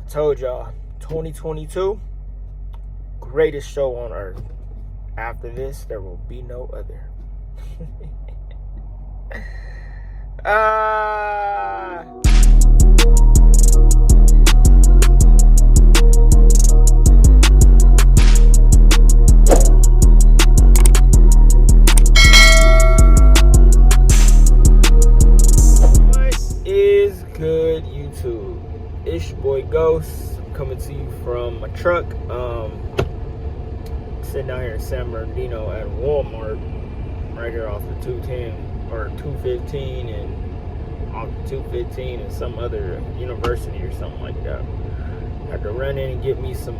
Told y'all, 2022, greatest show on earth. After this, there will be no other. What is good, YouTube? It's your boy Ghost. I'm coming to you from my truck. Sitting down here in San Bernardino at Walmart, right here off the 210 or 215 and off the 215 and some other university or something like that. Had to run in and get me some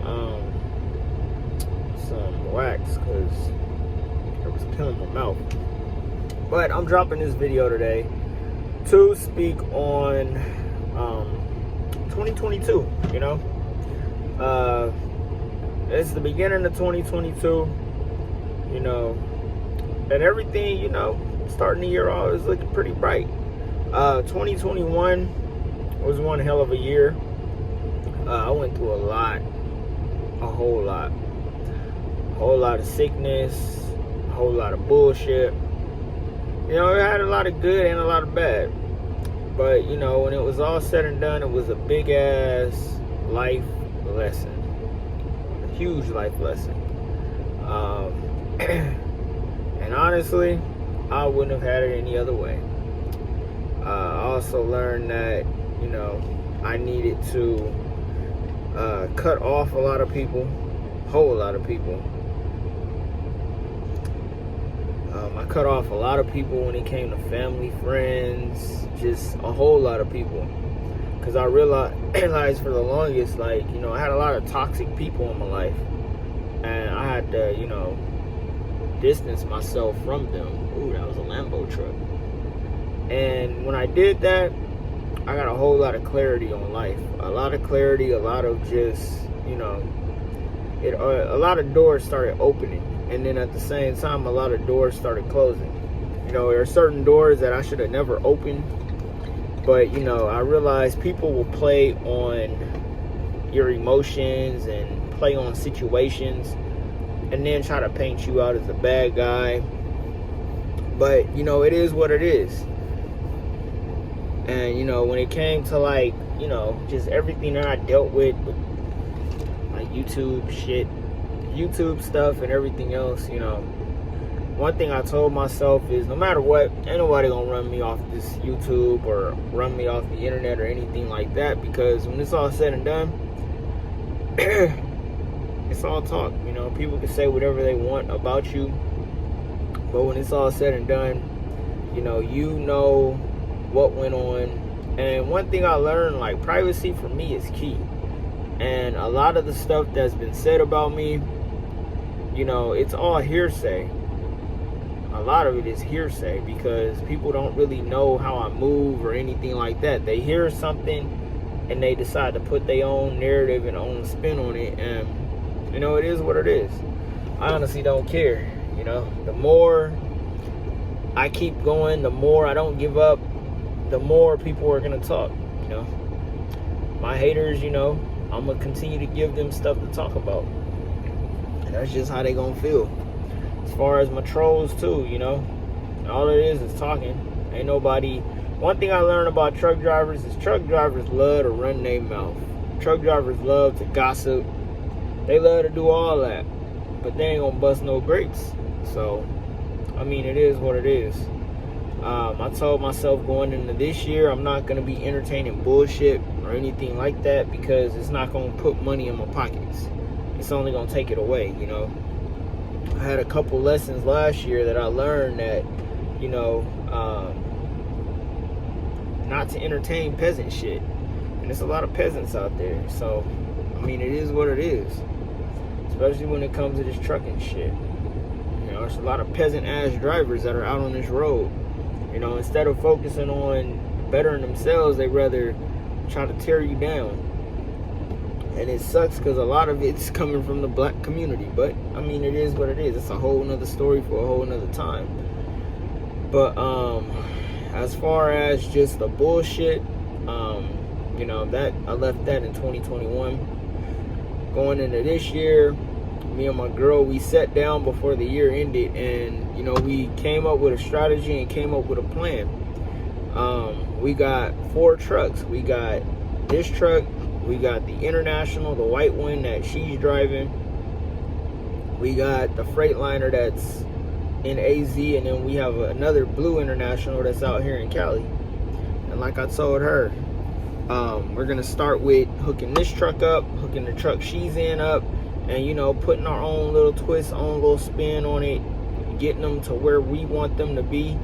wax because it was killing my mouth. But I'm dropping this video today to speak on 2022. It's the beginning of 2022, and everything, starting the year off is looking pretty bright. 2021 was one hell of a year. I went through a whole lot of sickness, a whole lot of bullshit. It had a lot of good and a lot of bad. But, when it was all said and done, it was a big ass life lesson. Huge life lesson. And honestly, I wouldn't have had it any other way. I also learned that, I needed to cut off a lot of people, whole lot of people. I cut off a lot of people when it came to family, friends, just a whole lot of people. Because I realized for the longest, I had a lot of toxic people in my life. And I had to, distance myself from them. Ooh, that was a Lambo truck. And when I did that, I got a whole lot of clarity on life. A lot of clarity, a lot of just, a lot of doors started opening. And then at the same time, a lot of doors started closing. There are certain doors that I should have never opened. But, I realized people will play on your emotions and play on situations and then try to paint you out as a bad guy. But, it is what it is. And, when it came to, just everything that I dealt with YouTube shit, YouTube stuff and everything else, one thing I told myself is no matter what, ain't nobody gonna run me off this YouTube or run me off the internet or anything like that, because when it's all said and done, it's all talk. People can say whatever they want about you, but when it's all said and done, you know what went on. And one thing I learned, privacy for me is key. And a lot of the stuff that's been said about me, it's all hearsay. A lot of it is hearsay because people don't really know how I move or anything like that. They hear something and they decide to put their own narrative and own spin on it, and it is what it is. I honestly don't care. The more I keep going, the more I don't give up, the more people are gonna talk. My haters, I'm gonna continue to give them stuff to talk about. And that's just how they gonna feel. As far as my trolls too, all it is talking. Ain't nobody. One thing I learned about truck drivers is truck drivers love to run their mouth. Truck drivers love to gossip. They love to do all that, but they ain't gonna bust no brakes. So, it is what it is. I told myself going into this year, I'm not gonna be entertaining bullshit or anything like that because it's not gonna put money in my pockets. It's only gonna take it away. I had a couple lessons last year that I learned that, not to entertain peasant shit. And there's a lot of peasants out there. So, it is what it is. Especially when it comes to this trucking shit. There's a lot of peasant-ass drivers that are out on this road. Instead of focusing on bettering themselves, they rather try to tear you down. And it sucks because a lot of it's coming from the black community. But, it is what it is. It's a whole nother story for a whole nother time. But, as far as just the bullshit, You know, that I left that in 2021. Going into this year, me and my girl, we sat down before the year ended, and you know, we came up with a strategy and came up with a plan. We got 4 trucks. We got this truck, we got the International, the white one that she's driving, we got the Freightliner that's in AZ, and then we have another blue International that's out here in Cali. And like I told her, we're gonna start with hooking this truck up, hooking the truck she's in up, and you know, putting our own little twist, own little spin on it, getting them to where we want them to be.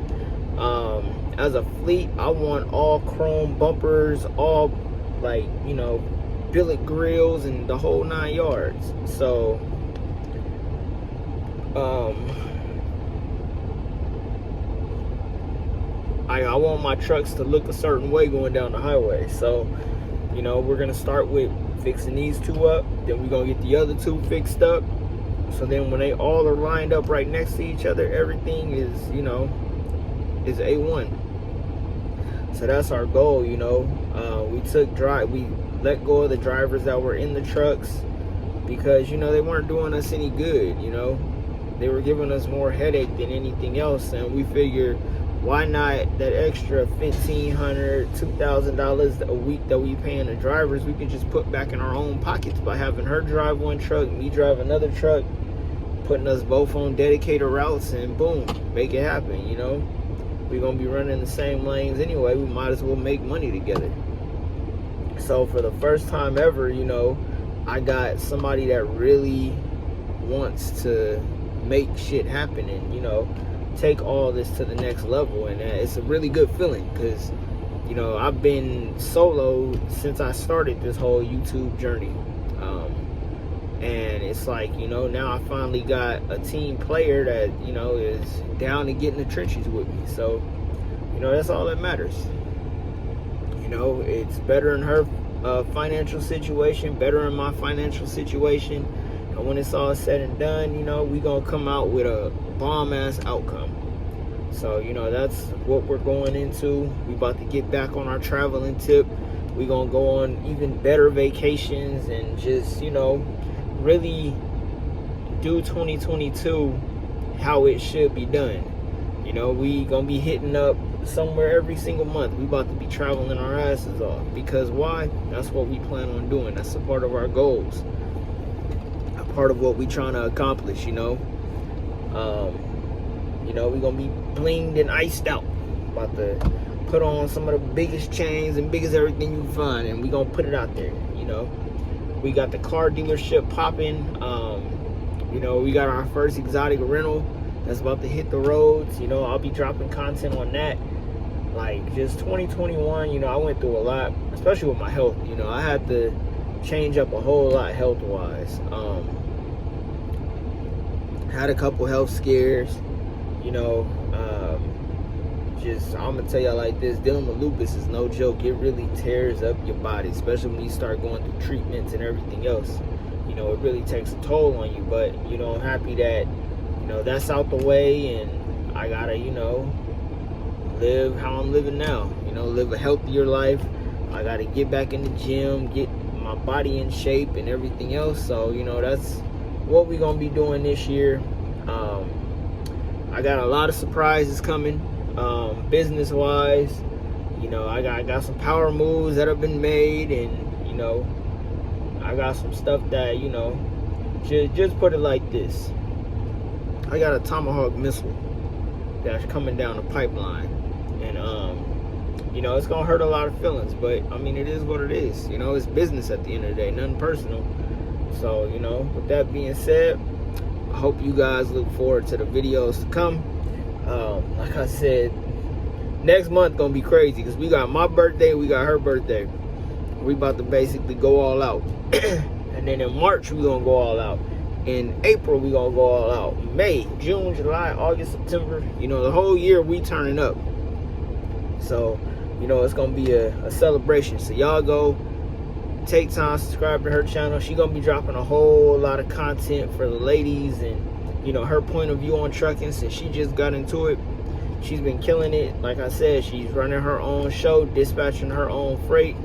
As a fleet, I want all chrome bumpers, all, like, you know, billet grills and the whole 9 yards. So I want my trucks to look a certain way going down the highway. So, you know, we're gonna start with fixing these 2 up, then we're gonna get the other 2 fixed up. So then when they all are lined up right next to each other, everything is, you know, is A1. So that's our goal, you know. We let go of the drivers that were in the trucks because, you know, they weren't doing us any good, you know. They were giving us more headache than anything else, and we figured, why not that extra $1,500, $2,000 a week that we paying the drivers, we can just put back in our own pockets by having her drive one truck, me drive another truck, putting us both on dedicated routes, and boom, make it happen, you know. We're gonna be running the same lanes anyway, we might as well make money together. So for the first time ever, you know, I got somebody that really wants to make shit happen and, you know, take all this to the next level. And it's a really good feeling because, you know, I've been solo since I started this whole YouTube journey. And it's like, you know, now I finally got a team player that, you know, is down to get in the trenches with me. So, you know, that's all that matters. You know, it's better in her financial situation, better in my financial situation. And when it's all said and done, you know, we gonna come out with a bomb-ass outcome. So, you know, that's what we're going into. We about to get back on our traveling tip. We gonna go on even better vacations and just, you know, really do 2022 how it should be done. You know, we gonna be hitting up somewhere every single month. We about to be traveling our asses off. Because why? That's what we plan on doing. That's a part of our goals. A part of what we trying to accomplish, you know. You know, we gonna be blinged and iced out. About to put on some of the biggest chains and biggest everything you can find, and we gonna put it out there, you know. We got the car dealership popping. You know, we got our first exotic rental that's about to hit the roads. You know, I'll be dropping content on that. Like, just 2021, you know, I went through a lot, especially with my health. You know, I had to change up a whole lot health-wise. Had a couple health scares, you know. I'm gonna tell y'all like this, dealing with lupus is no joke. It really tears up your body, especially when you start going through treatments and everything else. You know, it really takes a toll on you. But, you know, I'm happy that, you know, that's out the way, and I gotta, you know, live how I'm living now. You know, live a healthier life. I gotta get back in the gym, get my body in shape and everything else. So, you know, that's what we're gonna be doing this year. I got a lot of surprises coming, business wise. You know, I got some power moves that have been made, and, you know, I got some stuff that, you know, just put it like this. I got a Tomahawk missile that's coming down the pipeline, and you know, it's gonna hurt a lot of feelings, but I mean, it is what it is. You know, it's business at the end of the day, nothing personal. So, you know, with that being said, I hope you guys look forward to the videos to come. Like I said, next month gonna be crazy because we got my birthday, we got her birthday. We about to basically go all out. And then in March we gonna go all out. In April we gonna go all out. May, June, July, August, September, you know, the whole year we turning up. So, you know, it's gonna be a celebration. So y'all go take time, subscribe to her channel. She gonna be dropping a whole lot of content for the ladies, and, you know, her point of view on trucking since she just got into it. She's been killing it. Like I said, she's running her own show, dispatching her own freight.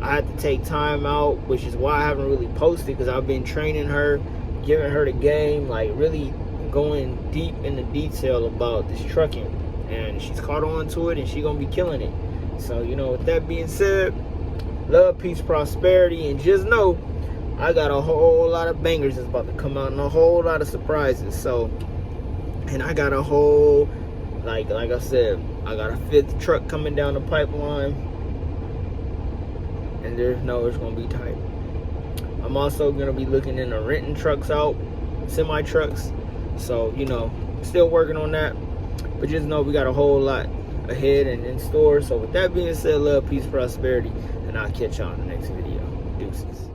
I had to take time out, which is why I haven't really posted, because I've been training her, giving her the game, like really going deep into detail about this trucking, and she's caught on to it, and she's gonna be killing it. So, you know, with that being said, love, peace, prosperity, and just know I got a whole lot of bangers that's about to come out and a whole lot of surprises. So, and I got a whole, like I said, I got a 5th truck coming down the pipeline, and there's no, it's gonna be tight. I'm also gonna be looking into renting trucks out, semi trucks. So, you know, still working on that, but just know we got a whole lot ahead and in store. So with that being said, love, peace, prosperity, and I'll catch y'all in the next video. Deuces.